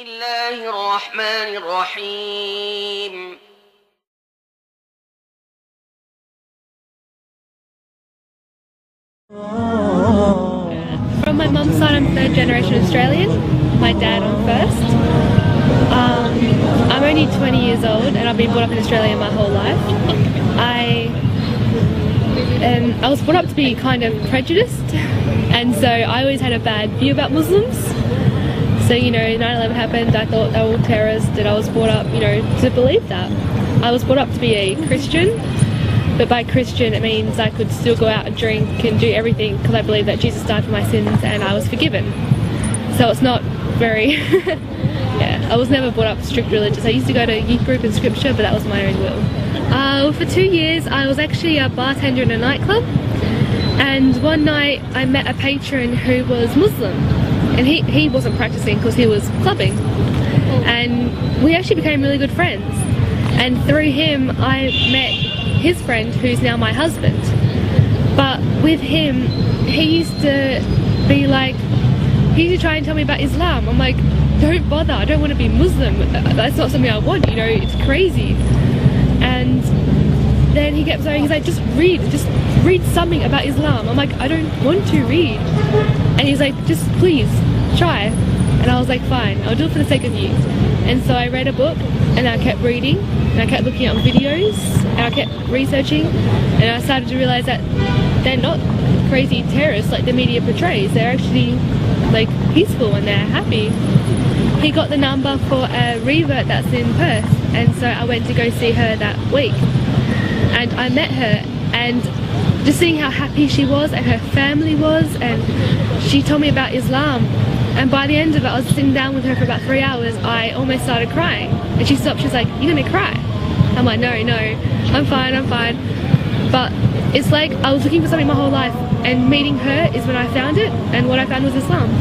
الله الرحمن الرحيم. From my mum's side, I'm third generation Australian, my dad on first. I'm only 20 years old and I've been brought up in Australia my whole life. I was brought up to be kind of prejudiced, and so I always had a bad view about Muslims. So, 9/11 happened, I thought they were all terrorists, and I was brought up, to believe that. I was brought up to be a Christian, but by Christian it means I could still go out and drink and do everything because I believe that Jesus died for my sins and I was forgiven. So it's not very... yeah, I was never brought up strict religious. I used to go to youth group and scripture, but that was my own will. For 2 years I was actually a bartender in a nightclub, and one night I met a patron who was Muslim, and he wasn't practicing because he was clubbing, and we actually became really good friends, and through him I met his friend who's now my husband. But with him, he used to be like, he used to try and tell me about Islam. I'm like, don't bother, I don't want to be Muslim, that's not something I want, it's crazy. And then he kept saying, he's like, just read something about Islam. I'm like, I don't want to read. And he's like, just please try. And I was like, fine, I'll do it for the sake of you. And so I read a book and I kept reading and I kept looking at videos and I kept researching, and I started to realize that they're not crazy terrorists like the media portrays. They're actually like peaceful and they're happy. He got the number for a revert that's in Perth, and so I went to go see her that week, and I met her, and just seeing how happy she was and her family was, and she told me about Islam, and by the end of it I was sitting down with her for about 3 hours. I almost started crying, and she stopped. She's like, you're gonna cry? I'm like, no, I'm fine. But it's like I was looking for something my whole life, and meeting her is when I found it, and what I found was Islam.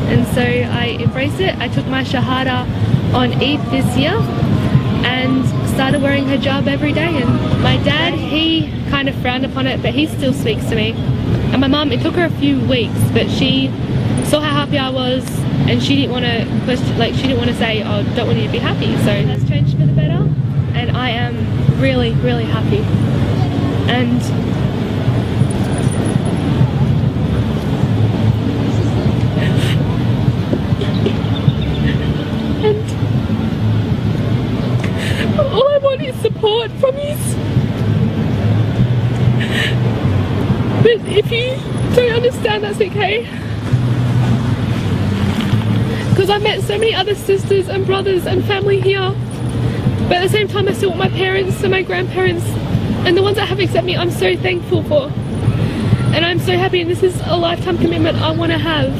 And so I embraced it. I took my Shahada on Eid this year and started wearing hijab every day. And my dad, he kind of frowned upon it, but he still speaks to me. And my mum, it took her a few weeks, but she saw how happy I was, and she didn't want to question, she didn't want to say, oh, don't want you to be happy. So that's changed for the better, and I am really, really happy. And all I want is support from you. But if you don't understand, that's okay. Because I've met so many other sisters and brothers and family here. But at the same time I still want my parents and my grandparents and the ones that have accepted me. I'm so thankful for. And I'm so happy, and this is a lifetime commitment I want to have.